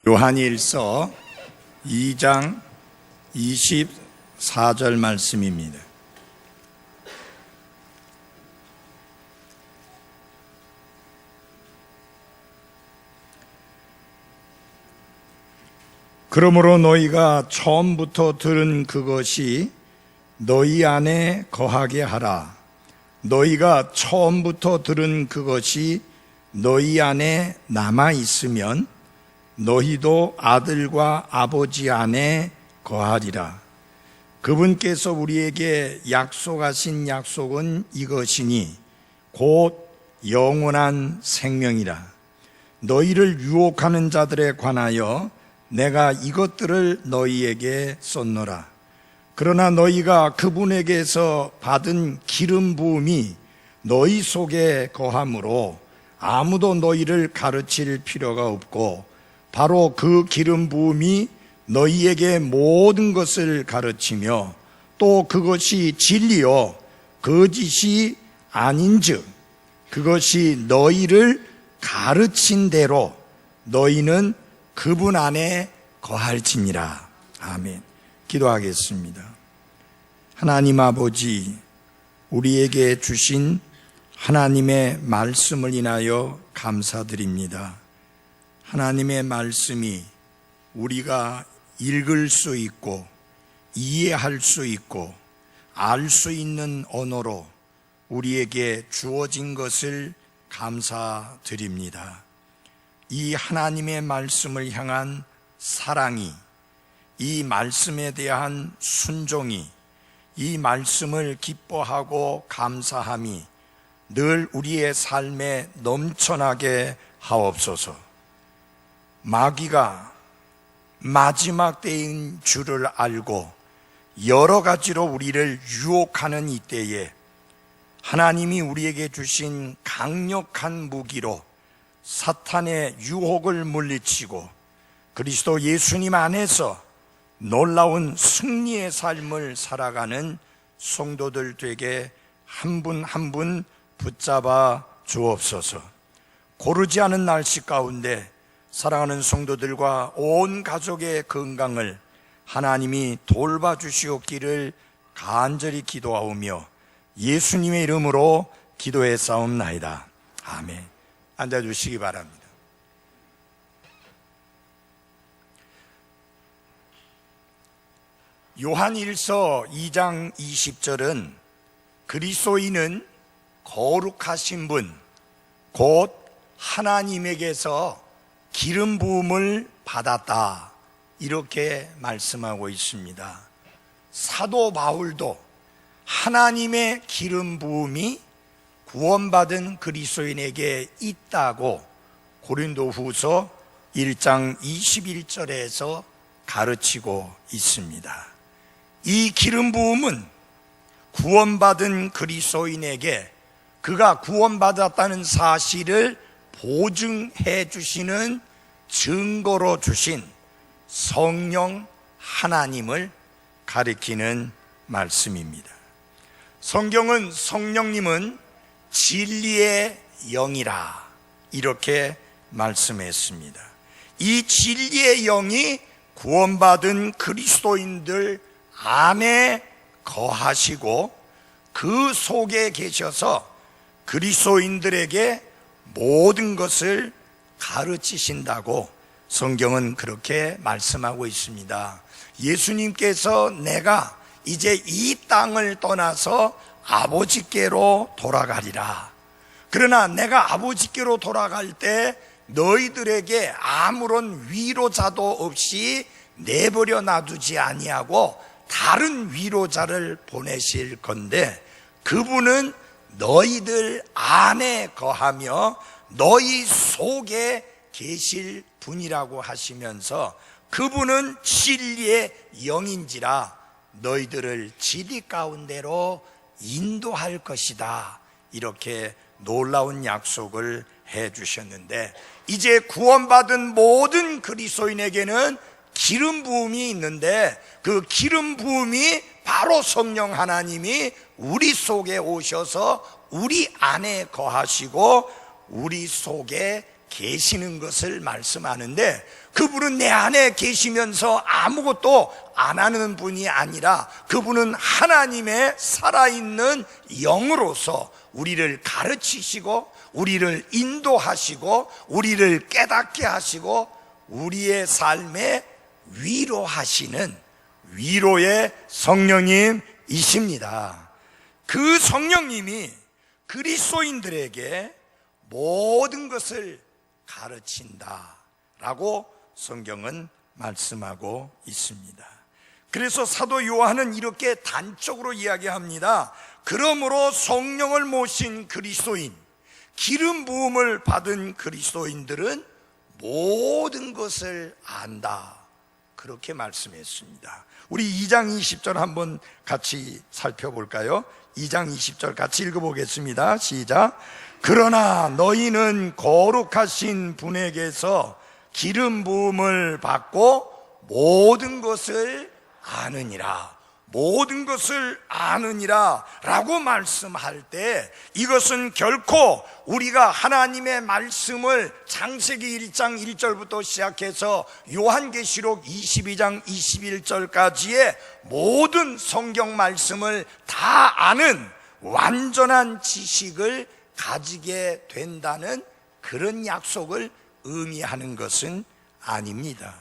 요한일서 2장 24절 말씀입니다. 그러므로 너희가 처음부터 들은 그것이 너희 안에 거하게 하라. 너희가 처음부터 들은 그것이 너희 안에 남아 있으면 너희도 아들과 아버지 안에 거하리라. 그분께서 우리에게 약속하신 약속은 이것이니 곧 영원한 생명이라. 너희를 유혹하는 자들에 관하여 내가 이것들을 너희에게 썼노라. 그러나 너희가 그분에게서 받은 기름 부음이 너희 속에 거함으로 아무도 너희를 가르칠 필요가 없고 바로 그 기름 부음이 너희에게 모든 것을 가르치며 또 그것이 진리요 거짓이 아닌즉 그것이 너희를 가르친 대로 너희는 그분 안에 거할지니라. 아멘. 기도하겠습니다. 하나님 아버지, 우리에게 주신 하나님의 말씀을 인하여 감사드립니다. 하나님의 말씀이 우리가 읽을 수 있고 이해할 수 있고 알 수 있는 언어로 우리에게 주어진 것을 감사드립니다. 이 하나님의 말씀을 향한 사랑이, 이 말씀에 대한 순종이, 이 말씀을 기뻐하고 감사함이 늘 우리의 삶에 넘쳐나게 하옵소서. 마귀가 마지막 때인 줄을 알고 여러 가지로 우리를 유혹하는 이때에 하나님이 우리에게 주신 강력한 무기로 사탄의 유혹을 물리치고 그리스도 예수님 안에서 놀라운 승리의 삶을 살아가는 성도들 되게 한 분 한 분 붙잡아 주옵소서. 고르지 않은 날씨 가운데 사랑하는 성도들과 온 가족의 건강을 하나님이 돌봐주시옵기를 간절히 기도하오며 예수님의 이름으로 기도해 싸움나이다. 아멘. 앉아주시기 바랍니다. 요한일서 2장 20절은 그리스도인은 거룩하신 분, 곧 하나님에게서 기름 부음을 받았다, 이렇게 말씀하고 있습니다. 사도 바울도 하나님의 기름 부음이 구원받은 그리스도인에게 있다고 고린도후서 1장 21절에서 가르치고 있습니다. 이 기름 부음은 구원받은 그리스도인에게 그가 구원받았다는 사실을 보증해 주시는 증거로 주신 성령 하나님을 가리키는 말씀입니다. 성경은 성령님은 진리의 영이라 이렇게 말씀했습니다. 이 진리의 영이 구원받은 그리스도인들 안에 거하시고 그 속에 계셔서 그리스도인들에게 모든 것을 가르치신다고 성경은 그렇게 말씀하고 있습니다. 예수님께서 내가 이제 이 땅을 떠나서 아버지께로 돌아가리라. 그러나 내가 아버지께로 돌아갈 때 너희들에게 아무런 위로자도 없이 내버려 놔두지 아니하고 다른 위로자를 보내실 건데 그분은 너희들 안에 거하며 너희 속에 계실 분이라고 하시면서 그분은 진리의 영인지라 너희들을 진리 가운데로 인도할 것이다, 이렇게 놀라운 약속을 해 주셨는데 이제 구원받은 모든 그리스도인에게는 기름 부음이 있는데 그 기름 부음이 바로 성령 하나님이 우리 속에 오셔서 우리 안에 거하시고 우리 속에 계시는 것을 말씀하는데 그분은 내 안에 계시면서 아무것도 안 하는 분이 아니라 그분은 하나님의 살아있는 영으로서 우리를 가르치시고 우리를 인도하시고 우리를 깨닫게 하시고 우리의 삶에 위로하시는 위로의 성령님이십니다. 그 성령님이 그리스도인들에게 모든 것을 가르친다라고 성경은 말씀하고 있습니다. 그래서 사도 요한은 이렇게 단적으로 이야기합니다. 그러므로 성령을 모신 그리스도인, 기름 부음을 받은 그리스도인들은 모든 것을 안다, 그렇게 말씀했습니다. 우리 2장 20절 한번 같이 살펴볼까요? 2장 20절 같이 읽어보겠습니다. 시작. 그러나 너희는 거룩하신 분에게서 기름 부음을 받고 모든 것을 아느니라, 모든 것을 아느니라 라고 말씀할 때 이것은 결코 우리가 하나님의 말씀을 창세기 1장 1절부터 시작해서 요한계시록 22장 21절까지의 모든 성경 말씀을 다 아는 완전한 지식을 가지게 된다는 그런 약속을 의미하는 것은 아닙니다.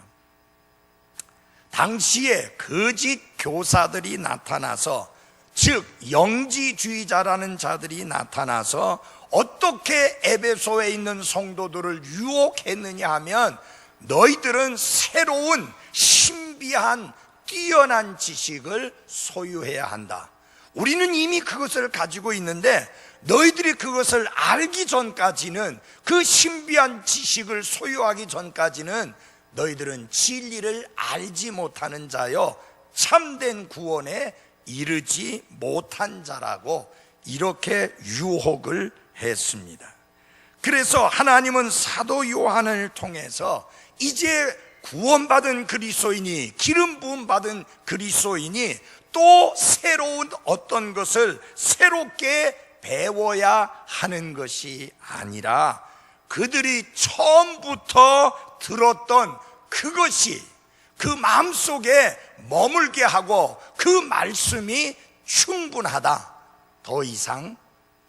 당시에 거짓 교사들이 나타나서, 즉 영지주의자라는 자들이 나타나서 어떻게 에베소에 있는 성도들을 유혹했느냐 하면, 너희들은 새로운 신비한 뛰어난 지식을 소유해야 한다. 우리는 이미 그것을 가지고 있는데 너희들이 그것을 알기 전까지는, 그 신비한 지식을 소유하기 전까지는 너희들은 진리를 알지 못하는 자여 참된 구원에 이르지 못한 자라고 이렇게 유혹을 했습니다. 그래서 하나님은 사도 요한을 통해서 이제 구원받은 그리스도인이, 기름 부음 받은 그리스도인이 또 새로운 어떤 것을 새롭게 배워야 하는 것이 아니라 그들이 처음부터 들었던 그것이 그 마음속에 머물게 하고 그 말씀이 충분하다, 더 이상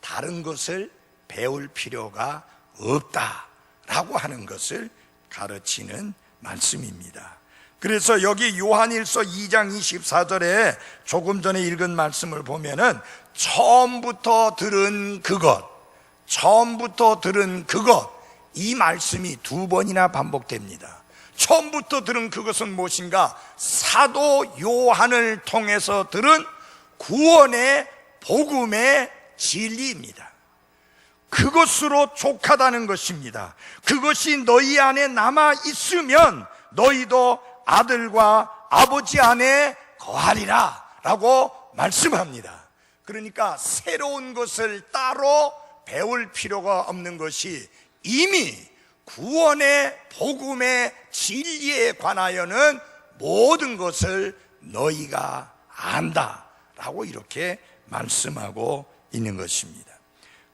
다른 것을 배울 필요가 없다라고 하는 것을 가르치는 말씀입니다. 그래서 여기 요한일서 2장 24절에 조금 전에 읽은 말씀을 보면은 처음부터 들은 그것, 처음부터 들은 그것, 이 말씀이 두 번이나 반복됩니다. 처음부터 들은 그것은 무엇인가? 사도 요한을 통해서 들은 구원의 복음의 진리입니다. 그것으로 족하다는 것입니다. 그것이 너희 안에 남아 있으면 너희도 아들과 아버지 안에 거하리라 라고 말씀합니다. 그러니까 새로운 것을 따로 배울 필요가 없는 것이, 이미 구원의 복음의 진리에 관하여는 모든 것을 너희가 안다라고 이렇게 말씀하고 있는 것입니다.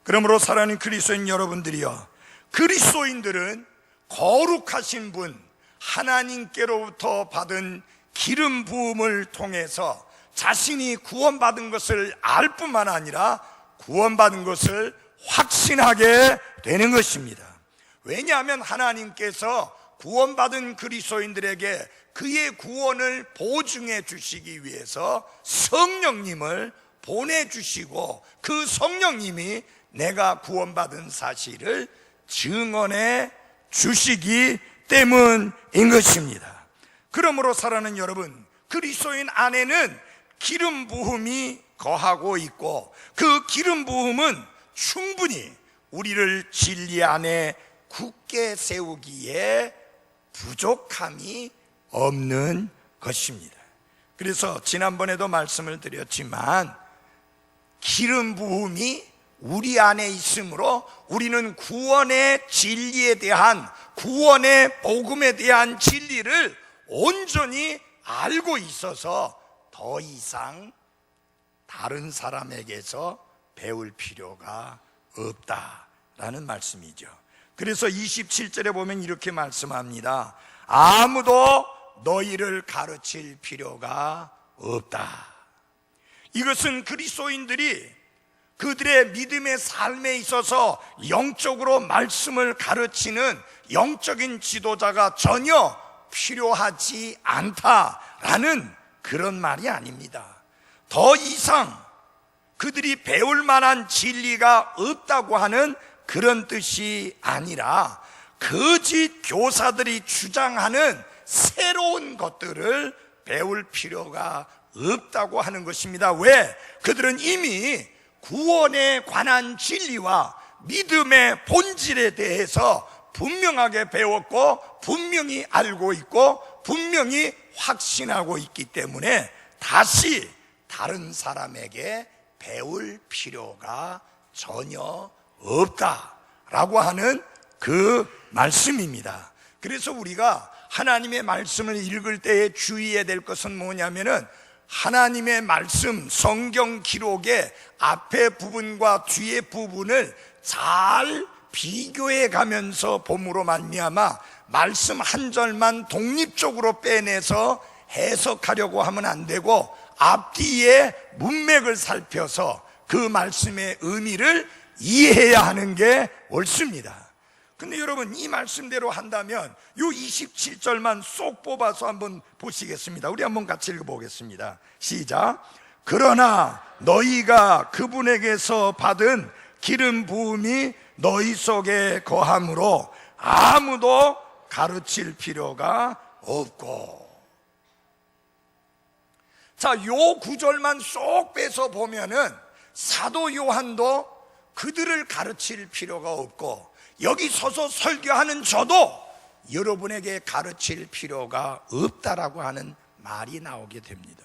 그러므로 사랑하는 그리스도인 여러분들이여, 그리스도인들은 거룩하신 분 하나님께로부터 받은 기름 부음을 통해서 자신이 구원받은 것을 알 뿐만 아니라 구원받은 것을 확신하게 되는 것입니다. 왜냐하면 하나님께서 구원받은 그리스도인들에게 그의 구원을 보증해 주시기 위해서 성령님을 보내주시고, 그 성령님이 내가 구원받은 사실을 증언해 주시기 때문인 것입니다. 그러므로 사랑하는 여러분, 그리스도인 안에는 기름 부음이 거하고 있고, 그 기름 부음은 충분히 우리를 진리 안에 굳게 세우기에 부족함이 없는 것입니다. 그래서 지난번에도 말씀을 드렸지만, 기름 부음이 우리 안에 있으므로 우리는 구원의 진리에 대한, 구원의 복음에 대한 진리를 온전히 알고 있어서 더 이상 다른 사람에게서 배울 필요가 없다라는 말씀이죠. 그래서 27절에 보면 이렇게 말씀합니다. 아무도 너희를 가르칠 필요가 없다. 이것은 그리스도인들이 그들의 믿음의 삶에 있어서 영적으로 말씀을 가르치는 영적인 지도자가 전혀 필요하지 않다라는 그런 말이 아닙니다. 더 이상 그들이 배울 만한 진리가 없다고 하는 그런 뜻이 아니라 거짓 교사들이 주장하는 새로운 것들을 배울 필요가 없다고 하는 것입니다. 왜? 그들은 이미 구원에 관한 진리와 믿음의 본질에 대해서 분명하게 배웠고 분명히 알고 있고 분명히 확신하고 있기 때문에 다시 다른 사람에게 배울 필요가 전혀 없다라고 하는 그 말씀입니다. 그래서 우리가 하나님의 말씀을 읽을 때에 주의해야 될 것은 뭐냐면은 하나님의 말씀, 성경 기록의 앞에 부분과 뒤에 부분을 잘 비교해 가면서 봄으로 말미암아 말씀 한 절만 독립적으로 빼내서 해석하려고 하면 안 되고 앞뒤의 문맥을 살펴서 그 말씀의 의미를 이해해야 하는 게 옳습니다. 근데 여러분, 이 말씀대로 한다면 요 27절만 쏙 뽑아서 한번 보시겠습니다. 우리 한번 같이 읽어보겠습니다. 시작. 그러나 너희가 그분에게서 받은 기름 부음이 너희 속에 거함으로 아무도 가르칠 필요가 없고. 자, 요 구절만 쏙 빼서 보면은 사도 요한도 그들을 가르칠 필요가 없고 여기 서서 설교하는 저도 여러분에게 가르칠 필요가 없다라고 하는 말이 나오게 됩니다.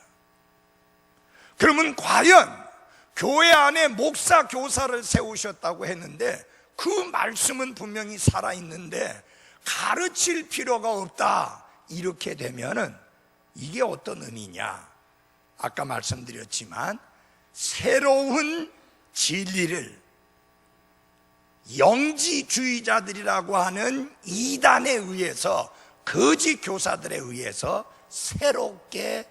그러면 과연 교회 안에 목사 교사를 세우셨다고 했는데 그 말씀은 분명히 살아있는데 가르칠 필요가 없다 이렇게 되면은 이게 어떤 의미냐? 아까 말씀드렸지만 새로운 진리를 영지주의자들이라고 하는 이단에 의해서 거짓 교사들에 의해서 새롭게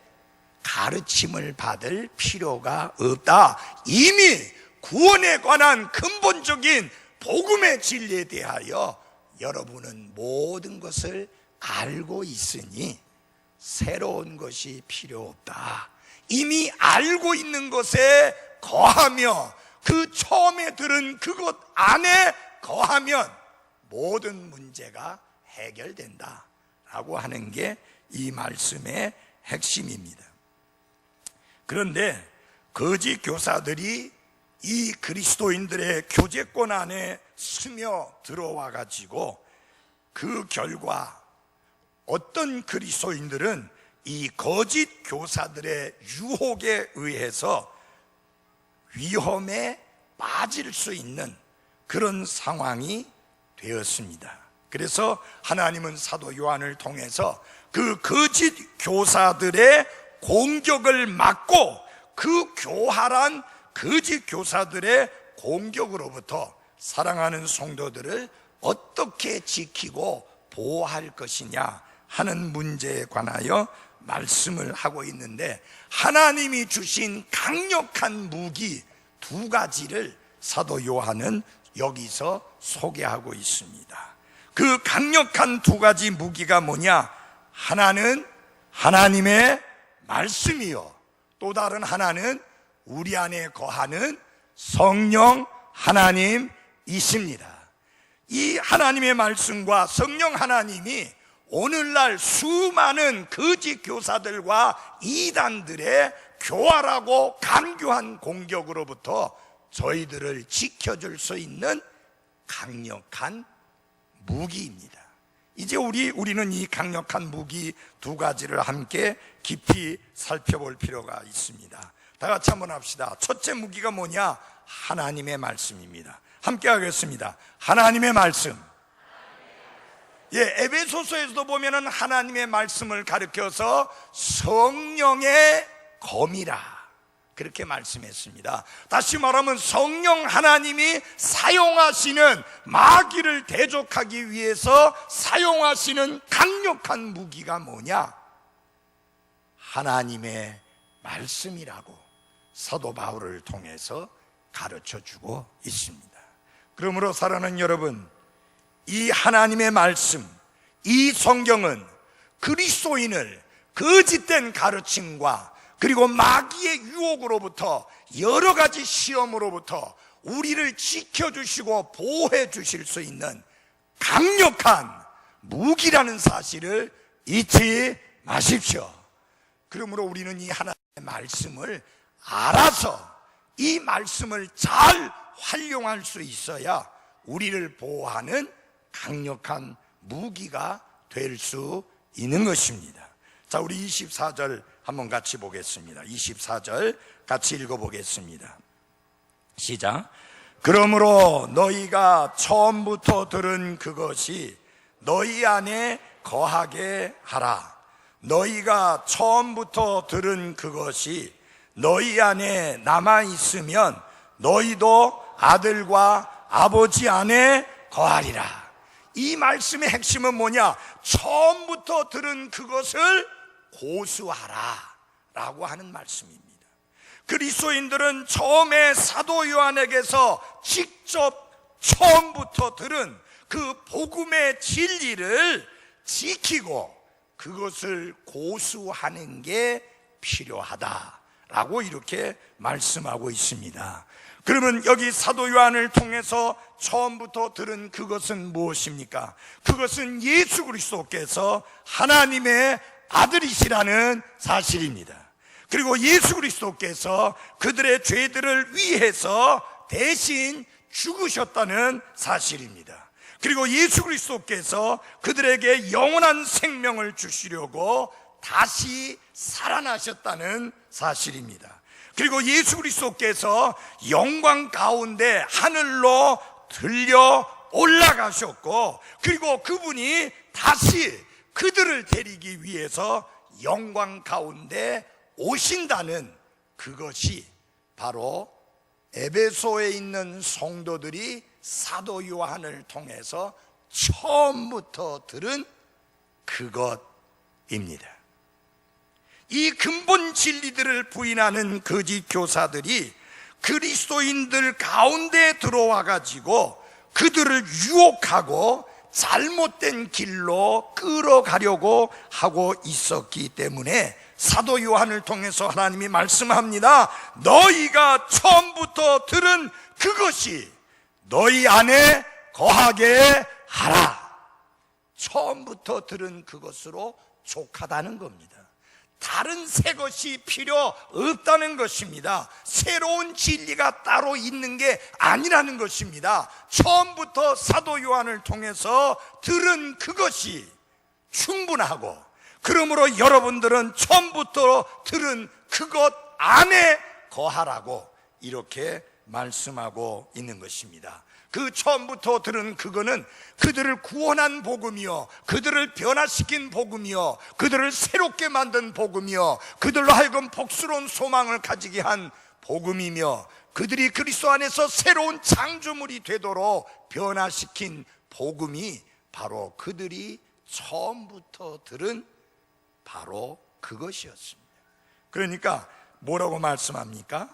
가르침을 받을 필요가 없다. 이미 구원에 관한 근본적인 복음의 진리에 대하여 여러분은 모든 것을 알고 있으니 새로운 것이 필요 없다. 이미 알고 있는 것에 거하며 그 처음에 들은 그것 안에 거하면 모든 문제가 해결된다 라고 하는 게 이 말씀의 핵심입니다. 그런데 거짓 교사들이 이 그리스도인들의 교제권 안에 스며 들어와 가지고 그 결과 어떤 그리스도인들은 이 거짓 교사들의 유혹에 의해서 위험에 빠질 수 있는 그런 상황이 되었습니다. 그래서 하나님은 사도 요한을 통해서 그 거짓 교사들의 공격을 막고 그 교활한 거짓 교사들의 공격으로부터 사랑하는 성도들을 어떻게 지키고 보호할 것이냐 하는 문제에 관하여 말씀을 하고 있는데 하나님이 주신 강력한 무기 두 가지를 사도 요한은 여기서 소개하고 있습니다. 그 강력한 두 가지 무기가 뭐냐? 하나는 하나님의 말씀이요, 또 다른 하나는 우리 안에 거하는 성령 하나님이십니다. 이 하나님의 말씀과 성령 하나님이 오늘날 수많은 거짓 교사들과 이단들의 교활하고 간교한 공격으로부터 저희들을 지켜줄 수 있는 강력한 무기입니다. 이제 우리는 이 강력한 무기 두 가지를 함께 깊이 살펴볼 필요가 있습니다. 다 같이 한번 합시다. 첫째 무기가 뭐냐? 하나님의 말씀입니다. 함께 하겠습니다. 하나님의 말씀. 에베소서에서도 보면은 하나님의 말씀을 가리켜서 성령의 검이라, 그렇게 말씀했습니다. 다시 말하면 성령 하나님이 사용하시는, 마귀를 대적하기 위해서 사용하시는 강력한 무기가 뭐냐? 하나님의 말씀이라고 사도 바울을 통해서 가르쳐 주고 있습니다. 그러므로 사랑하는 여러분, 이 하나님의 말씀, 이 성경은 그리스도인을 거짓된 가르침과 그리고 마귀의 유혹으로부터, 여러 가지 시험으로부터 우리를 지켜주시고 보호해 주실 수 있는 강력한 무기라는 사실을 잊지 마십시오. 그러므로 우리는 이 하나님의 말씀을 알아서 이 말씀을 잘 활용할 수 있어야 우리를 보호하는 강력한 무기가 될 수 있는 것입니다. 자, 우리 24절 한번 같이 보겠습니다. 24절 같이 읽어보겠습니다. 시작. 그러므로 너희가 처음부터 들은 그것이 너희 안에 거하게 하라. 너희가 처음부터 들은 그것이 너희 안에 남아있으면 너희도 아들과 아버지 안에 거하리라. 이 말씀의 핵심은 뭐냐? 처음부터 들은 그것을 고수하라 라고 하는 말씀입니다. 그리스도인들은 처음에 사도 요한에게서 직접 처음부터 들은 그 복음의 진리를 지키고 그것을 고수하는 게 필요하다라고 이렇게 말씀하고 있습니다. 그러면 여기 사도 요한을 통해서 처음부터 들은 그것은 무엇입니까? 그것은 예수 그리스도께서 하나님의 아들이시라는 사실입니다. 그리고 예수 그리스도께서 그들의 죄들을 위해서 대신 죽으셨다는 사실입니다. 그리고 예수 그리스도께서 그들에게 영원한 생명을 주시려고 다시 살아나셨다는 사실입니다. 그리고 예수 그리스도께서 영광 가운데 하늘로 들려 올라가셨고, 그리고 그분이 다시 그들을 데리기 위해서 영광 가운데 오신다는 그것이 바로 에베소에 있는 성도들이 사도 요한을 통해서 처음부터 들은 그것입니다. 이 근본 진리들을 부인하는 거짓 교사들이 그리스도인들 가운데 들어와 가지고 그들을 유혹하고 잘못된 길로 끌어가려고 하고 있었기 때문에 사도 요한을 통해서 하나님이 말씀합니다. 너희가 처음부터 들은 그것이 너희 안에 거하게 하라. 처음부터 들은 그것으로 족하다는 겁니다. 다른 새 것이 필요 없다는 것입니다. 새로운 진리가 따로 있는 게 아니라는 것입니다. 처음부터 사도 요한을 통해서 들은 그것이 충분하고, 그러므로 여러분들은 처음부터 들은 그것 안에 거하라고 이렇게 말씀하고 있는 것입니다. 그 처음부터 들은 그거는 그들을 구원한 복음이요, 그들을 변화시킨 복음이요, 그들을 새롭게 만든 복음이요, 그들로 하여금 복스러운 소망을 가지게 한 복음이며, 그들이 그리스도 안에서 새로운 창조물이 되도록 변화시킨 복음이 바로 그들이 처음부터 들은 바로 그것이었습니다. 그러니까 뭐라고 말씀합니까?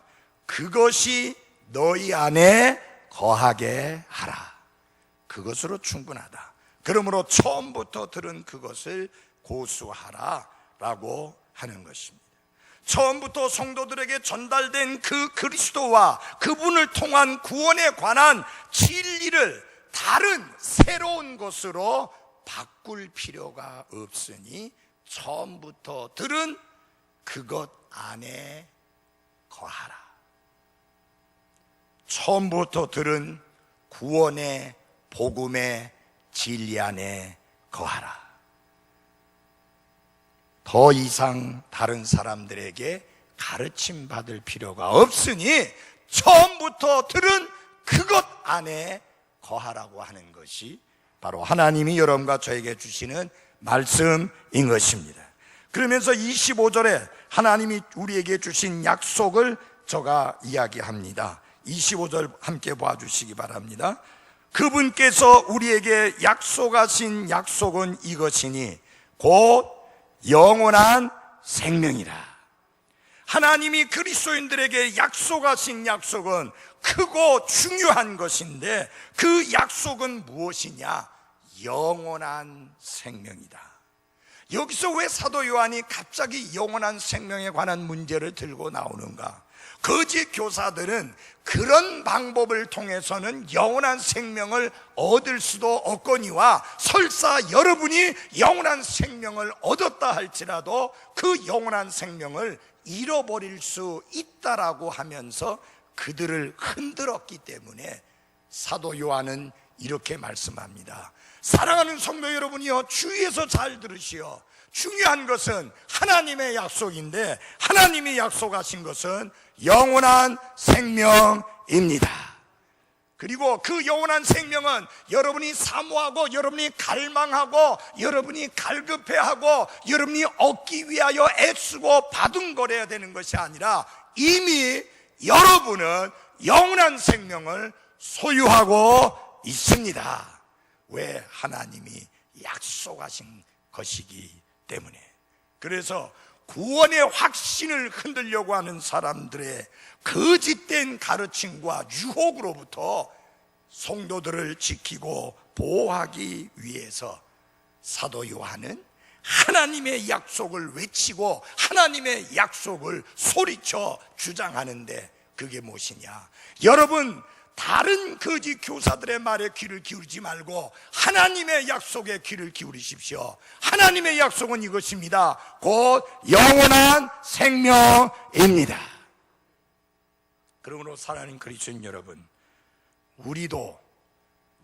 그것이 너희 안에 거하게 하라. 그것으로 충분하다. 그러므로 처음부터 들은 그것을 고수하라 라고 하는 것입니다. 처음부터 성도들에게 전달된 그 그리스도와 그분을 통한 구원에 관한 진리를 다른 새로운 것으로 바꿀 필요가 없으니 처음부터 들은 그것 안에 거하라. 처음부터 들은 구원의 복음의 진리 안에 거하라. 더 이상 다른 사람들에게 가르침 받을 필요가 없으니 처음부터 들은 그것 안에 거하라고 하는 것이 바로 하나님이 여러분과 저에게 주시는 말씀인 것입니다. 그러면서 25절에 하나님이 우리에게 주신 약속을 저가 이야기합니다. 25절 함께 봐주시기 바랍니다. 그분께서 우리에게 약속하신 약속은 이것이니 곧 영원한 생명이라. 하나님이 그리스도인들에게 약속하신 약속은 크고 중요한 것인데 그 약속은 무엇이냐? 영원한 생명이다. 여기서 왜 사도 요한이 갑자기 영원한 생명에 관한 문제를 들고 나오는가? 거짓 교사들은 그런 방법을 통해서는 영원한 생명을 얻을 수도 없거니와 설사 여러분이 영원한 생명을 얻었다 할지라도 그 영원한 생명을 잃어버릴 수 있다라고 하면서 그들을 흔들었기 때문에 사도 요한은 이렇게 말씀합니다. 사랑하는 성도 여러분이여, 주위에서 잘 들으시오. 중요한 것은 하나님의 약속인데 하나님이 약속하신 것은 영원한 생명입니다. 그리고 그 영원한 생명은 여러분이 사모하고 여러분이 갈망하고 여러분이 갈급해하고 여러분이 얻기 위하여 애쓰고 바둥거려야 되는 것이 아니라 이미 여러분은 영원한 생명을 소유하고 있습니다. 왜? 하나님이 약속하신 것이기 때문에. 그래서 구원의 확신을 흔들려고 하는 사람들의 거짓된 가르침과 유혹으로부터 성도들을 지키고 보호하기 위해서 사도 요한은 하나님의 약속을 외치고 하나님의 약속을 소리쳐 주장하는데 그게 무엇이냐? 여러분, 다른 거짓 교사들의 말에 귀를 기울이지 말고 하나님의 약속에 귀를 기울이십시오. 하나님의 약속은 이것입니다. 곧 영원한 생명입니다. 그러므로 사랑하는 그리스도인 여러분, 우리도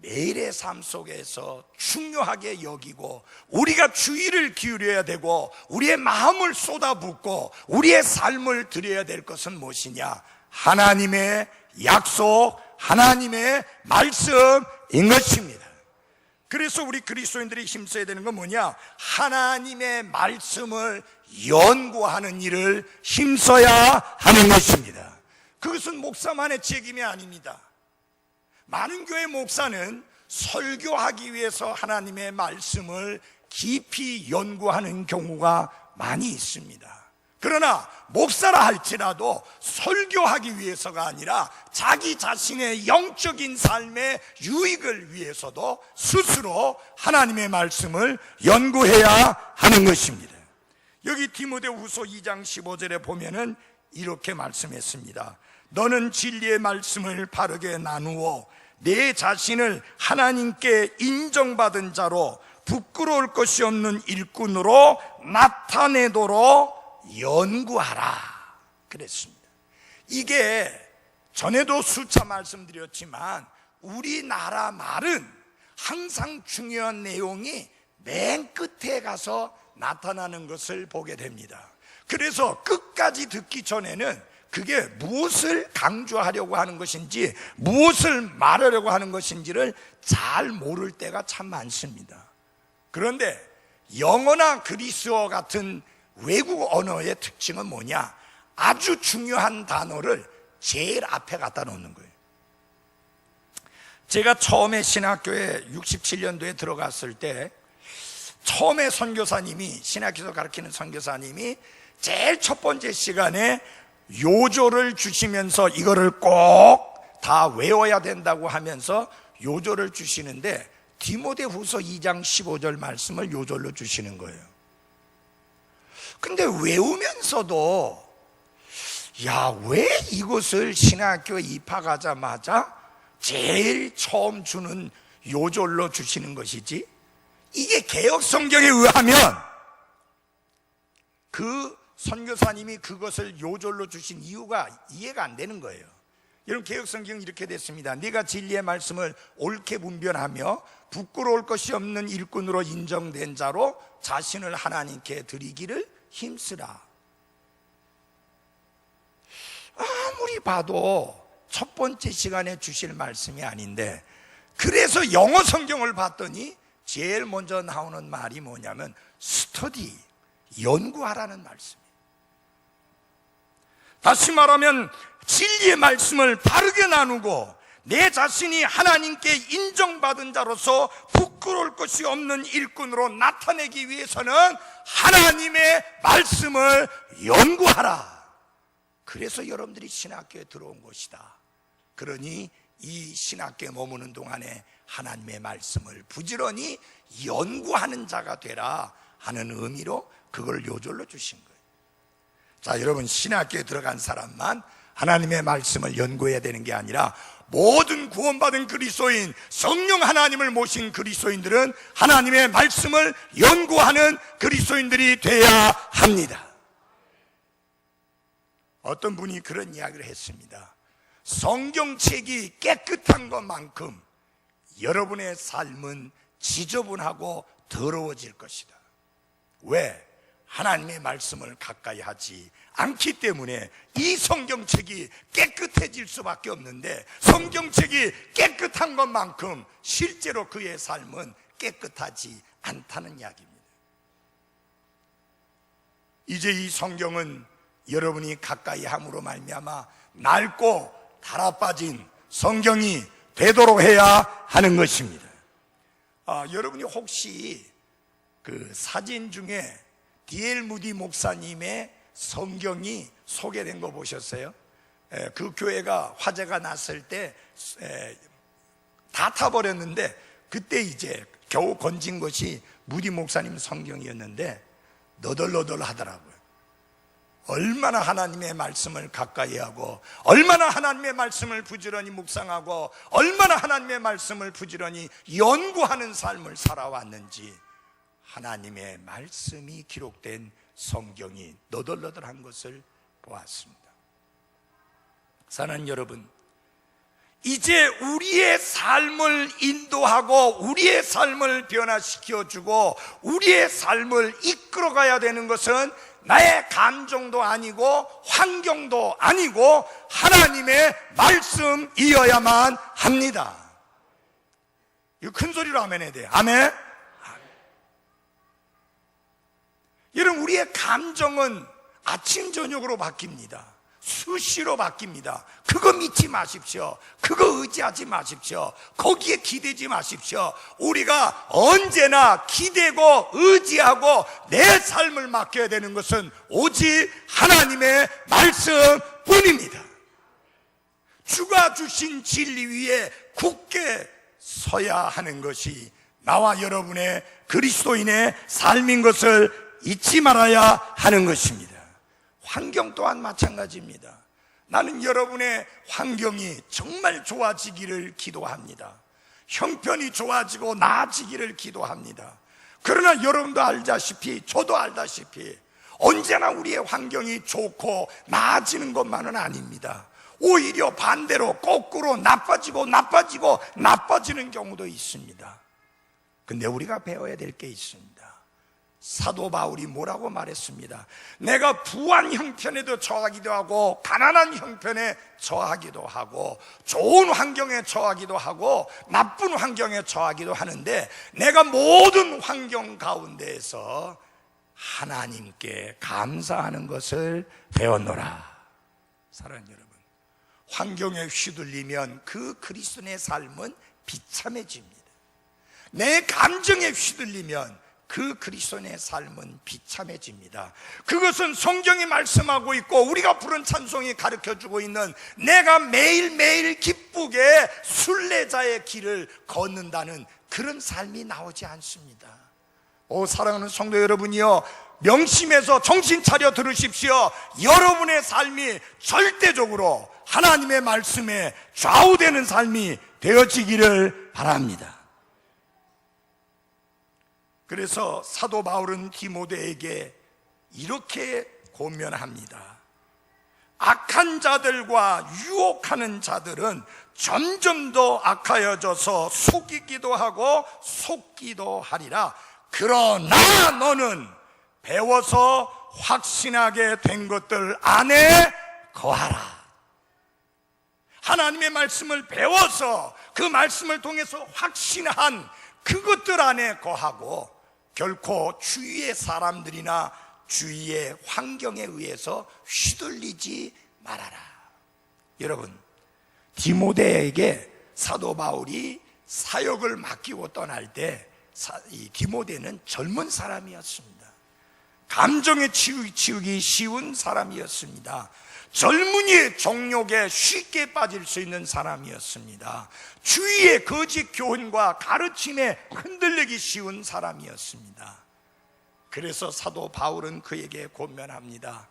매일의 삶 속에서 중요하게 여기고 우리가 주의를 기울여야 되고 우리의 마음을 쏟아붓고 우리의 삶을 드려야 될 것은 무엇이냐? 하나님의 약속, 하나님의 말씀인 것입니다. 그래서 우리 그리스도인들이 힘써야 되는 건 뭐냐? 하나님의 말씀을 연구하는 일을 힘써야 하는 것입니다. 그것은 목사만의 책임이 아닙니다. 많은 교회 목사는 설교하기 위해서 하나님의 말씀을 깊이 연구하는 경우가 많이 있습니다. 그러나 목사라 할지라도 설교하기 위해서가 아니라 자기 자신의 영적인 삶의 유익을 위해서도 스스로 하나님의 말씀을 연구해야 하는 것입니다. 여기 디모데후서 2장 15절에 보면은 이렇게 말씀했습니다. 너는 진리의 말씀을 바르게 나누어 내 자신을 하나님께 인정받은 자로 부끄러울 것이 없는 일꾼으로 나타내도록 연구하라 그랬습니다. 이게 전에도 수차 말씀드렸지만 우리나라 말은 항상 중요한 내용이 맨 끝에 가서 나타나는 것을 보게 됩니다. 그래서 끝까지 듣기 전에는 그게 무엇을 강조하려고 하는 것인지 무엇을 말하려고 하는 것인지를 잘 모를 때가 참 많습니다. 그런데 영어나 그리스어 같은 외국 언어의 특징은 뭐냐? 아주 중요한 단어를 제일 앞에 갖다 놓는 거예요. 제가 처음에 신학교에 67년도에 들어갔을 때 처음에 선교사님이, 신학교에서 가르치는 선교사님이 제일 첫 번째 시간에 요조를 주시면서 이거를 꼭 다 외워야 된다고 하면서 요조를 주시는데 디모데후서 2장 15절 말씀을 요절로 주시는 거예요. 근데 외우면서도 왜 이것을 신학교에 입학하자마자 제일 처음 주는 요절로 주시는 것이지? 이게 개역 성경에 의하면 그 선교사님이 그것을 요절로 주신 이유가 이해가 안 되는 거예요. 여러분, 개역 성경은 이렇게 됐습니다. 네가 진리의 말씀을 옳게 분별하며 부끄러울 것이 없는 일꾼으로 인정된 자로 자신을 하나님께 드리기를 힘쓰라. 아무리 봐도 첫 번째 시간에 주실 말씀이 아닌데, 그래서 영어 성경을 봤더니 제일 먼저 나오는 말이 뭐냐면 스터디, 연구하라는 말씀이에요. 다시 말하면 진리의 말씀을 바르게 나누고 내 자신이 하나님께 인정받은 자로서 부끄러울 것이 없는 일꾼으로 나타내기 위해서는 하나님의 말씀을 연구하라. 그래서 여러분들이 신학교에 들어온 것이다. 그러니 이 신학교에 머무는 동안에 하나님의 말씀을 부지런히 연구하는 자가 되라 하는 의미로 그걸 요절로 주신 거예요. 자, 여러분, 신학교에 들어간 사람만 하나님의 말씀을 연구해야 되는 게 아니라 모든 구원받은 그리스도인, 성령 하나님을 모신 그리스도인들은 하나님의 말씀을 연구하는 그리스도인들이 돼야 합니다. 어떤 분이 그런 이야기를 했습니다. 성경책이 깨끗한 것만큼 여러분의 삶은 지저분하고 더러워질 것이다. 왜? 하나님의 말씀을 가까이 하지 않기 때문에 이 성경책이 깨끗해질 수밖에 없는데, 성경책이 깨끗한 것만큼 실제로 그의 삶은 깨끗하지 않다는 이야기입니다. 이제 이 성경은 여러분이 가까이 함으로 말미암아 낡고 달아빠진 성경이 되도록 해야 하는 것입니다. 여러분이 혹시 그 사진 중에 D.L. 무디 목사님의 성경이 소개된 거 보셨어요? 그 교회가 화재가 났을 때 다 타버렸는데 그때 이제 겨우 건진 것이 무디 목사님 성경이었는데 너덜너덜 하더라고요. 얼마나 하나님의 말씀을 가까이 하고, 얼마나 하나님의 말씀을 부지런히 묵상하고, 얼마나 하나님의 말씀을 부지런히 연구하는 삶을 살아왔는지 하나님의 말씀이 기록된 성경이 너덜너덜한 것을 보았습니다. 사랑하는 여러분, 이제 우리의 삶을 인도하고 우리의 삶을 변화시켜주고 우리의 삶을 이끌어가야 되는 것은 나의 감정도 아니고 환경도 아니고 하나님의 말씀이어야만 합니다. 이거 큰 소리로 아멘 해야 돼요. 아멘. 여러분, 우리의 감정은 아침 저녁으로 바뀝니다. 수시로 바뀝니다. 그거 믿지 마십시오. 그거 의지하지 마십시오. 거기에 기대지 마십시오. 우리가 언제나 기대고 의지하고 내 삶을 맡겨야 되는 것은 오직 하나님의 말씀뿐입니다. 주가 주신 진리 위에 굳게 서야 하는 것이 나와 여러분의 그리스도인의 삶인 것을 잊지 말아야 하는 것입니다. 환경 또한 마찬가지입니다. 나는 여러분의 환경이 정말 좋아지기를 기도합니다. 형편이 좋아지고 나아지기를 기도합니다. 그러나 여러분도 알다시피 저도 알다시피 언제나 우리의 환경이 좋고 나아지는 것만은 아닙니다. 오히려 반대로 거꾸로 나빠지는 경우도 있습니다. 근데 우리가 배워야 될 게 있습니다. 사도 바울이 뭐라고 말했습니다. 내가 부한 형편에도 처하기도 하고 가난한 형편에 처하기도 하고 좋은 환경에 처하기도 하고 나쁜 환경에 처하기도 하는데 내가 모든 환경 가운데에서 하나님께 감사하는 것을 배웠노라. 사랑하는 여러분, 환경에 휘둘리면 그 그리스도인의 삶은 비참해집니다. 내 감정에 휘둘리면 그 그리스도인의 삶은 비참해집니다. 그것은 성경이 말씀하고 있고 우리가 부른 찬송이 가르쳐주고 있는 내가 매일매일 기쁘게 순례자의 길을 걷는다는 그런 삶이 나오지 않습니다. 사랑하는 성도 여러분이요, 명심해서 정신 차려 들으십시오. 여러분의 삶이 절대적으로 하나님의 말씀에 좌우되는 삶이 되어지기를 바랍니다. 그래서 사도 바울은 디모데에게 이렇게 권면합니다. 악한 자들과 유혹하는 자들은 점점 더 악하여져서 속이기도 하고 속기도 하리라. 그러나 너는 배워서 확신하게 된 것들 안에 거하라. 하나님의 말씀을 배워서 그 말씀을 통해서 확신한 그것들 안에 거하고 결코 주위의 사람들이나 주위의 환경에 의해서 휘둘리지 말하라. 여러분, 디모데에게 사도 바울이 사역을 맡기고 떠날 때 이 디모데는 젊은 사람이었습니다. 감정에 치우기 쉬운 사람이었습니다. 젊은이의 정욕에 쉽게 빠질 수 있는 사람이었습니다. 주위의 거짓 교훈과 가르침에 흔들리기 쉬운 사람이었습니다. 그래서 사도 바울은 그에게 권면합니다.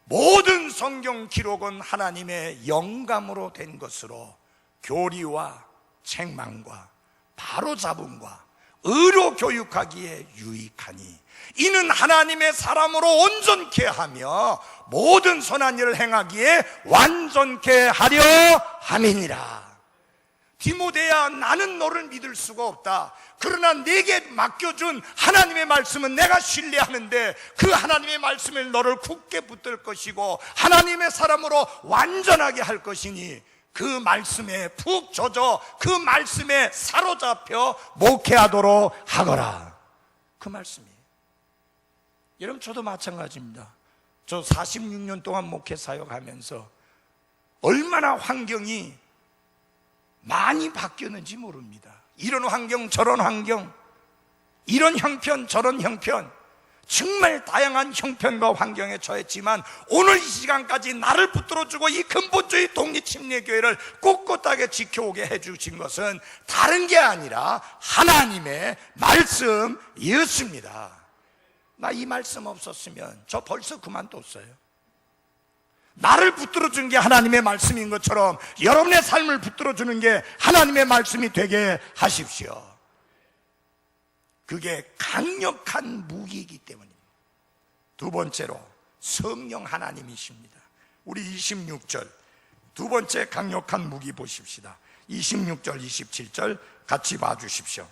모든 성경 기록은 하나님의 영감으로 된 것으로 교리와 책망과 바로잡음과 의로 교육하기에 유익하니 이는 하나님의 사람으로 온전케 하며 모든 선한 일을 행하기에 완전케 하려 함이니라. 디모데야, 나는 너를 믿을 수가 없다. 그러나 내게 맡겨준 하나님의 말씀은 내가 신뢰하는데 그 하나님의 말씀을 너를 굳게 붙들 것이고 하나님의 사람으로 완전하게 할 것이니 그 말씀에 푹 젖어 그 말씀에 사로잡혀 목회하도록 하거라. 그 말씀이에요. 여러분, 저도 마찬가지입니다. 저 46년 동안 목회 사역하면서 얼마나 환경이 많이 바뀌었는지 모릅니다. 이런 환경 저런 환경, 이런 형편 저런 형편, 정말 다양한 형편과 환경에 처했지만 오늘 이 시간까지 나를 붙들어주고 이 근본주의 독립침례교회를 꿋꿋하게 지켜오게 해주신 것은 다른 게 아니라 하나님의 말씀이었습니다. 나 이 말씀 없었으면 저 벌써 그만뒀어요. 나를 붙들어준 게 하나님의 말씀인 것처럼 여러분의 삶을 붙들어주는 게 하나님의 말씀이 되게 하십시오. 그게 강력한 무기이기 때문입니다. 두 번째로 성령 하나님이십니다. 우리 26절 두 번째 강력한 무기 보십시다. 26절 27절 같이 봐주십시오.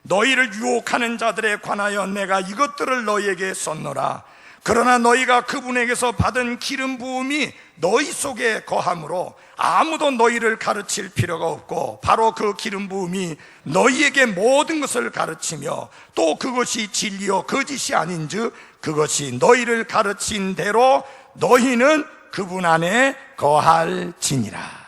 너희를 유혹하는 자들에 관하여 내가 이것들을 너희에게 썼노라. 그러나 너희가 그분에게서 받은 기름 부음이 너희 속에 거함으로 아무도 너희를 가르칠 필요가 없고 바로 그 기름 부음이 너희에게 모든 것을 가르치며 또 그것이 진리요 거짓이 아닌즉 그것이 너희를 가르친 대로 너희는 그분 안에 거할지니라.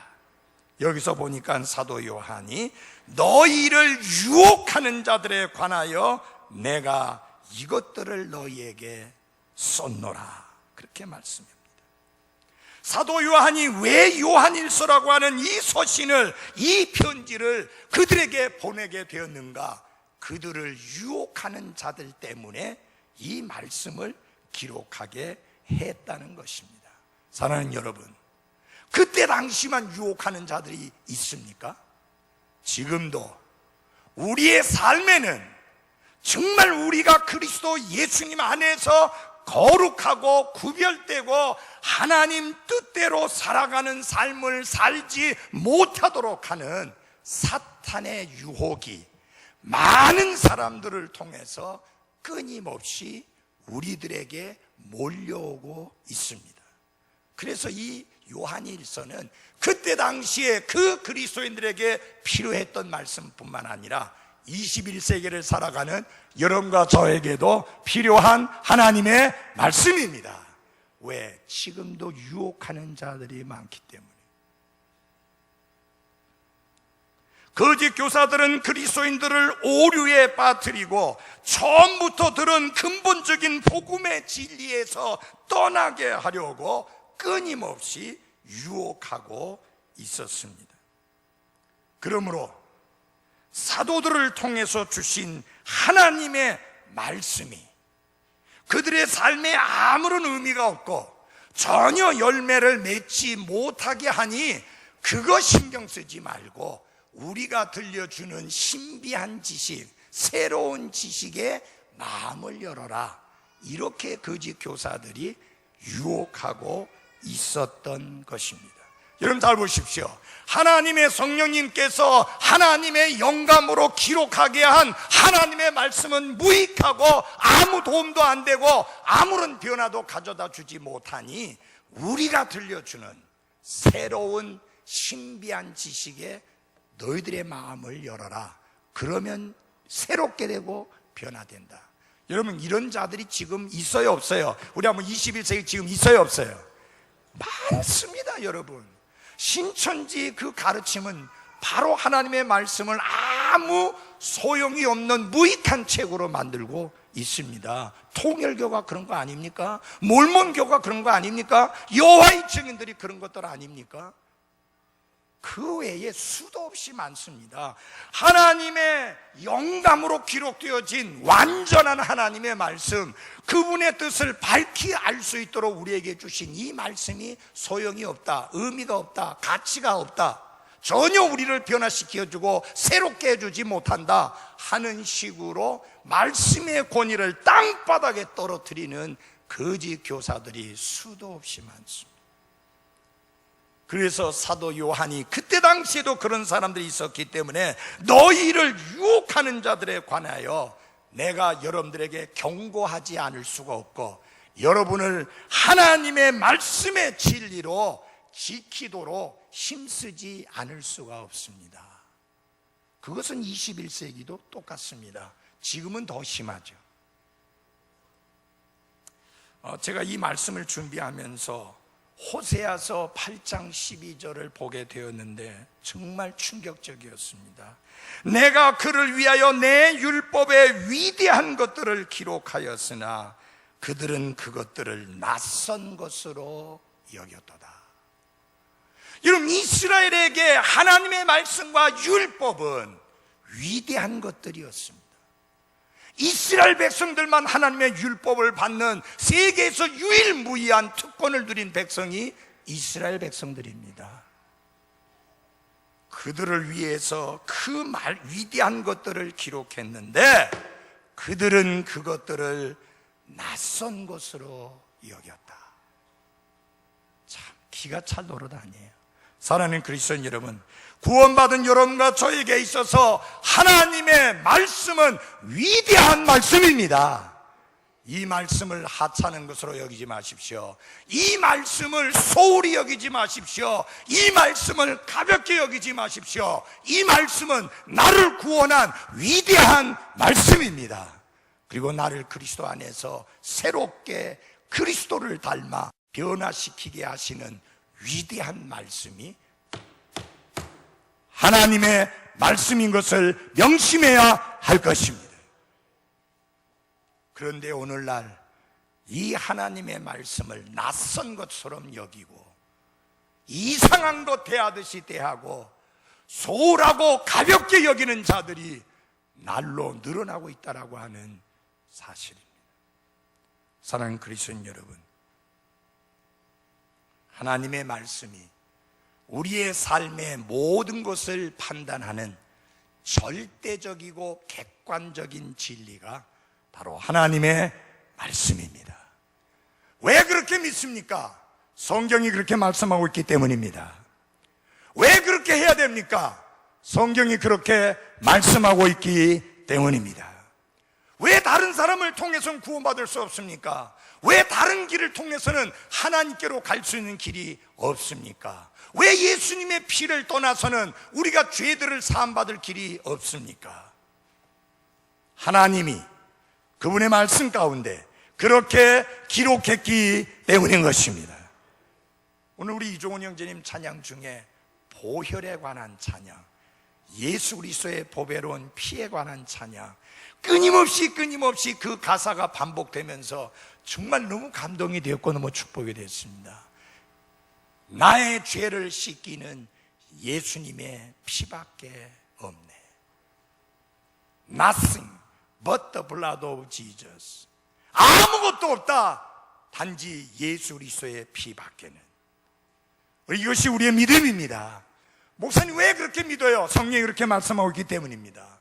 여기서 보니까 사도 요한이 너희를 유혹하는 자들에 관하여 내가 이것들을 너희에게 쏟노라, 그렇게 말씀합니다. 사도 요한이 왜 요한일서라고 하는 이 서신을, 이 편지를 그들에게 보내게 되었는가? 그들을 유혹하는 자들 때문에 이 말씀을 기록하게 했다는 것입니다. 사랑하는 여러분, 그때 당시만 유혹하는 자들이 있습니까? 지금도 우리의 삶에는 정말 우리가 그리스도 예수님 안에서 거룩하고 구별되고 하나님 뜻대로 살아가는 삶을 살지 못하도록 하는 사탄의 유혹이 많은 사람들을 통해서 끊임없이 우리들에게 몰려오고 있습니다. 그래서 이 요한일서는 그때 당시에 그 그리스도인들에게 필요했던 말씀뿐만 아니라 21세기를 살아가는 여러분과 저에게도 필요한 하나님의 말씀입니다. 왜? 지금도 유혹하는 자들이 많기 때문에. 거짓 교사들은 그리스도인들을 오류에 빠뜨리고 처음부터 들은 근본적인 복음의 진리에서 떠나게 하려고 끊임없이 유혹하고 있었습니다. 그러므로 사도들을 통해서 주신 하나님의 말씀이 그들의 삶에 아무런 의미가 없고 전혀 열매를 맺지 못하게 하니 그거 신경 쓰지 말고 우리가 들려주는 신비한 지식, 새로운 지식에 마음을 열어라, 이렇게 거짓 교사들이 유혹하고 있었던 것입니다. 여러분 잘 보십시오. 하나님의 성령님께서 하나님의 영감으로 기록하게 한 하나님의 말씀은 무익하고 아무 도움도 안 되고 아무런 변화도 가져다 주지 못하니 우리가 들려주는 새로운 신비한 지식에 너희들의 마음을 열어라. 그러면 새롭게 되고 변화된다. 여러분, 이런 자들이 지금 있어요 없어요? 우리 한번 21세기 지금 있어요 없어요? 많습니다. 여러분, 신천지 그 가르침은 바로 하나님의 말씀을 아무 소용이 없는 무익한 책으로 만들고 있습니다. 통일교가 그런 거 아닙니까? 몰몬교가 그런 거 아닙니까? 여호와의 증인들이 그런 것들 아닙니까? 그 외에 수도 없이 많습니다. 하나님의 영감으로 기록되어진 완전한 하나님의 말씀, 그분의 뜻을 밝히 알 수 있도록 우리에게 주신 이 말씀이 소용이 없다, 의미가 없다, 가치가 없다, 전혀 우리를 변화시켜주고 새롭게 해주지 못한다 하는 식으로 말씀의 권위를 땅바닥에 떨어뜨리는 거짓 교사들이 수도 없이 많습니다. 그래서 사도 요한이 그때 당시에도 그런 사람들이 있었기 때문에 너희를 유혹하는 자들에 관하여 내가 여러분들에게 경고하지 않을 수가 없고, 여러분을 하나님의 말씀의 진리로 지키도록 힘쓰지 않을 수가 없습니다. 그것은 21세기도 똑같습니다. 지금은 더 심하죠. 제가 이 말씀을 준비하면서 호세아서 8장 12절을 보게 되었는데 정말 충격적이었습니다. 내가 그를 위하여 내 율법에 위대한 것들을 기록하였으나 그들은 그것들을 낯선 것으로 여겼도다. 여러분, 이스라엘에게 하나님의 말씀과 율법은 위대한 것들이었습니다. 이스라엘 백성들만 하나님의 율법을 받는 세계에서 유일무이한 특권을 누린 백성이 이스라엘 백성들입니다. 그들을 위해서 그 위대한 것들을 기록했는데 그들은 그것들을 낯선 것으로 여겼다. 참 기가 찰 노릇 아니에요. 사랑하는 그리스도인 여러분, 구원받은 여러분과 저에게 있어서 하나님의 말씀은 위대한 말씀입니다. 이 말씀을 하찮은 것으로 여기지 마십시오. 이 말씀을 소홀히 여기지 마십시오. 이 말씀을 가볍게 여기지 마십시오. 이 말씀은 나를 구원한 위대한 말씀입니다. 그리고 나를 그리스도 안에서 새롭게 그리스도를 닮아 변화시키게 하시는 위대한 말씀이 하나님의 말씀인 것을 명심해야 할 것입니다. 그런데 오늘날 이 하나님의 말씀을 낯선 것처럼 여기고 이상한 것 대하듯이 대하고 소홀하고 가볍게 여기는 자들이 날로 늘어나고 있다라고 하는 사실입니다. 사랑하는 그리스도인 여러분, 하나님의 말씀이 우리의 삶의 모든 것을 판단하는 절대적이고 객관적인 진리가 바로 하나님의 말씀입니다. 왜 그렇게 믿습니까? 성경이 그렇게 말씀하고 있기 때문입니다. 왜 그렇게 해야 됩니까? 성경이 그렇게 말씀하고 있기 때문입니다. 왜 다른 사람을 통해서는 구원받을 수 없습니까? 왜 다른 길을 통해서는 하나님께로 갈 수 있는 길이 없습니까? 왜 예수님의 피를 떠나서는 우리가 죄들을 사함받을 길이 없습니까? 하나님이 그분의 말씀 가운데 그렇게 기록했기 때문인 것입니다. 오늘 우리 이종훈 형제님 찬양 중에 보혈에 관한 찬양, 예수 그리스도의 보배로운 피에 관한 찬양, 끊임없이 그 가사가 반복되면서 정말 너무 감동이 되었고 너무 축복이 됐습니다. 나의 죄를 씻기는 예수님의 피밖에 없네. Nothing but the blood of Jesus. 아무것도 없다, 단지 예수 그리스도의 피밖에는. 이것이 우리의 믿음입니다. 목사님 왜 그렇게 믿어요? 성령이 그렇게 말씀하고 있기 때문입니다.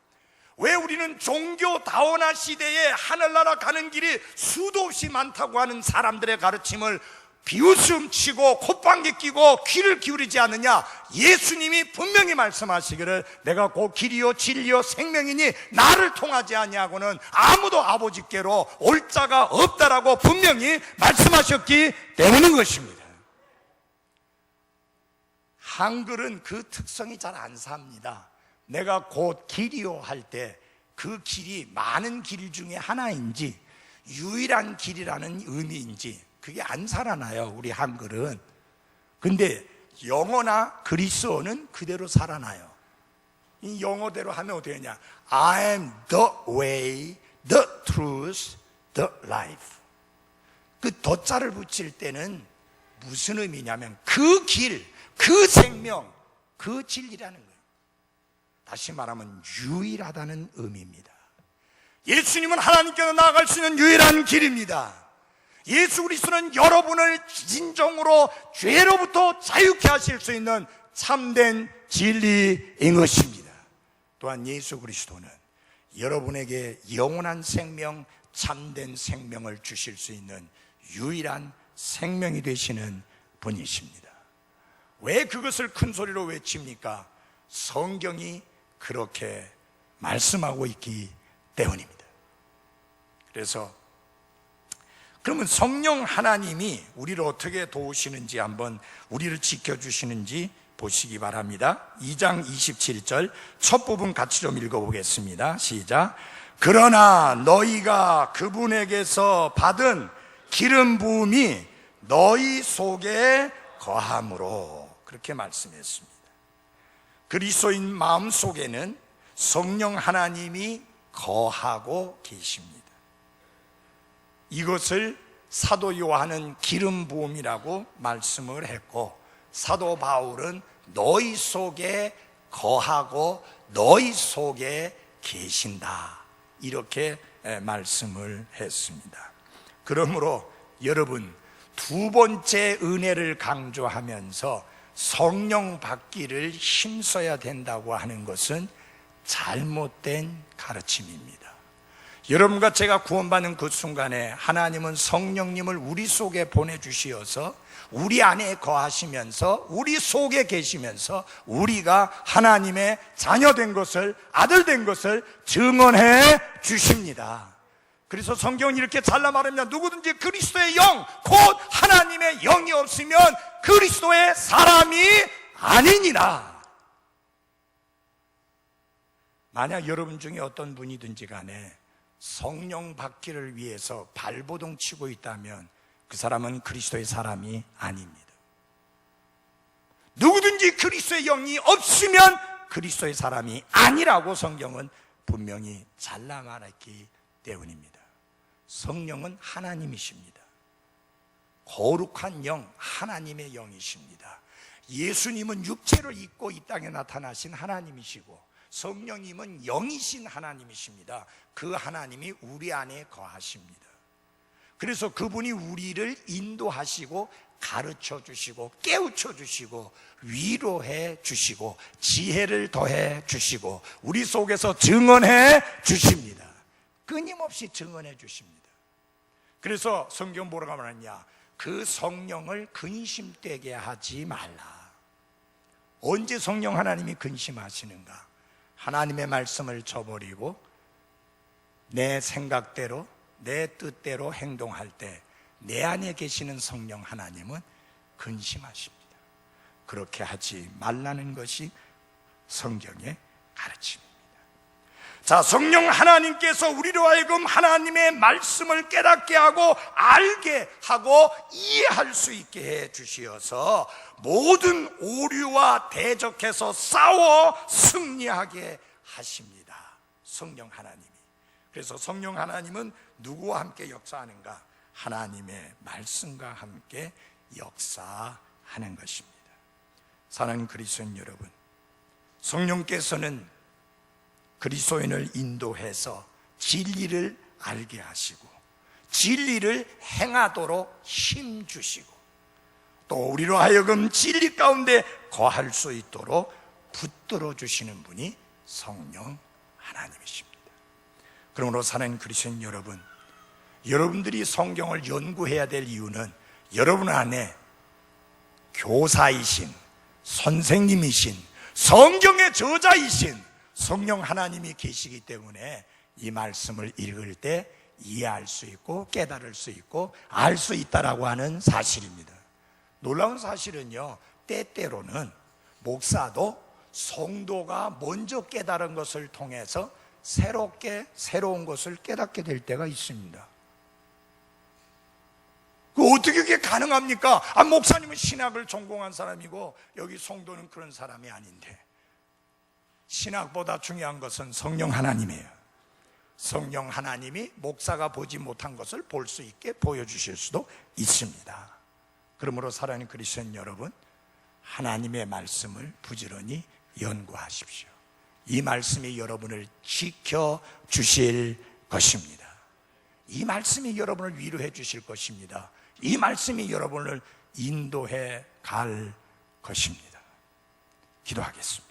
왜 우리는 종교 다원화 시대에 하늘나라 가는 길이 수도 없이 많다고 하는 사람들의 가르침을 비웃음 치고 콧방귀 끼고 귀를 기울이지 않느냐? 예수님이 분명히 말씀하시기를 내가 곧 길이요 진리요 생명이니 나를 통하지 아니하고는 아무도 아버지께로 올 자가 없다라고 분명히 말씀하셨기 때문인 것입니다. 한글은 그 특성이 잘 안 삽니다. 내가 곧 길이요 할 때 그 길이 많은 길 중에 하나인지 유일한 길이라는 의미인지 그게 안 살아나요. 우리 한글은 근데 영어나 그리스어는 그대로 살아나요. 이 영어대로 하면 어떻게 되냐? I am the way, the truth, the life. 그 더자를 붙일 때는 무슨 의미냐면 그 길, 그 생명, 그 진리라는 거예요. 다시 말하면 유일하다는 의미입니다. 예수님은 하나님께로 나아갈 수 있는 유일한 길입니다. 예수 그리스도는 여러분을 진정으로 죄로부터 자유케 하실 수 있는 참된 진리인 것입니다. 또한 예수 그리스도는 여러분에게 영원한 생명, 참된 생명을 주실 수 있는 유일한 생명이 되시는 분이십니다. 왜 그것을 큰 소리로 외칩니까? 성경이 그렇게 말씀하고 있기 때문입니다. 그래서 그러면 성령 하나님이 우리를 어떻게 도우시는지 한번 우리를 지켜주시는지 보시기 바랍니다. 2장 27절 첫 부분 같이 좀 읽어보겠습니다. 시작. 그러나 너희가 그분에게서 받은 기름 부음이 너희 속에 거함으로, 그렇게 말씀했습니다. 그리스도인 마음 속에는 성령 하나님이 거하고 계십니다. 이것을 사도 요한은 기름 부음이라고 말씀을 했고, 사도 바울은 너희 속에 거하고 너희 속에 계신다, 이렇게 말씀을 했습니다. 그러므로 여러분, 두 번째 은혜를 강조하면서 성령 받기를 힘써야 된다고 하는 것은 잘못된 가르침입니다. 여러분과 제가 구원받는 그 순간에 하나님은 성령님을 우리 속에 보내주시어서 우리 안에 거하시면서 우리 속에 계시면서 우리가 하나님의 자녀된 것을, 아들된 것을 증언해 주십니다. 그래서 성경은 이렇게 잘라 말합니다. 누구든지 그리스도의 영, 곧 하나님의 영이 없으면 그리스도의 사람이 아니니라. 만약 여러분 중에 어떤 분이든지 간에 성령 받기를 위해서 발버둥 치고 있다면 그 사람은 그리스도의 사람이 아닙니다. 누구든지 그리스도의 영이 없으면 그리스도의 사람이 아니라고 성경은 분명히 잘라 말했기 때문입니다. 성령은 하나님이십니다. 거룩한 영, 하나님의 영이십니다. 예수님은 육체를 입고 이 땅에 나타나신 하나님이시고 성령님은 영이신 하나님이십니다. 그 하나님이 우리 안에 거하십니다. 그래서 그분이 우리를 인도하시고 가르쳐 주시고 깨우쳐 주시고 위로해 주시고 지혜를 더해 주시고 우리 속에서 증언해 주십니다. 끊임없이 증언해 주십니다. 그래서 성경 뭐라고 말하냐? 그 성령을 근심되게 하지 말라. 언제 성령 하나님이 근심하시는가? 하나님의 말씀을 저버리고 내 생각대로 내 뜻대로 행동할 때 내 안에 계시는 성령 하나님은 근심하십니다. 그렇게 하지 말라는 것이 성경의 가르침입니다. 자, 성령 하나님께서 우리로 하여금 하나님의 말씀을 깨닫게 하고 알게 하고 이해할 수 있게 해 주시어서 모든 오류와 대적해서 싸워 승리하게 하십니다. 성령 하나님이. 그래서 성령 하나님은 누구와 함께 역사하는가? 하나님의 말씀과 함께 역사하는 것입니다. 사랑하는 그리스도인 여러분, 성령께서는 그리스도인을 인도해서 진리를 알게 하시고 진리를 행하도록 힘주시고 또 우리로 하여금 진리 가운데 거할 수 있도록 붙들어 주시는 분이 성령 하나님이십니다. 그러므로 사는 그리스도인 여러분, 여러분들이 성경을 연구해야 될 이유는 여러분 안에 교사이신, 선생님이신, 성경의 저자이신 성령 하나님이 계시기 때문에 이 말씀을 읽을 때 이해할 수 있고 깨달을 수 있고 알 수 있다라고 하는 사실입니다. 놀라운 사실은요, 때때로는 목사도 성도가 먼저 깨달은 것을 통해서 새로운 것을 깨닫게 될 때가 있습니다. 그 어떻게 그게 가능합니까? 목사님은 신학을 전공한 사람이고 여기 성도는 그런 사람이 아닌데. 신학보다 중요한 것은 성령 하나님이에요. 성령 하나님이 목사가 보지 못한 것을 볼 수 있게 보여주실 수도 있습니다. 그러므로 사랑하는 그리스도인 여러분, 하나님의 말씀을 부지런히 연구하십시오. 이 말씀이 여러분을 지켜주실 것입니다. 이 말씀이 여러분을 위로해 주실 것입니다. 이 말씀이 여러분을 인도해 갈 것입니다. 기도하겠습니다.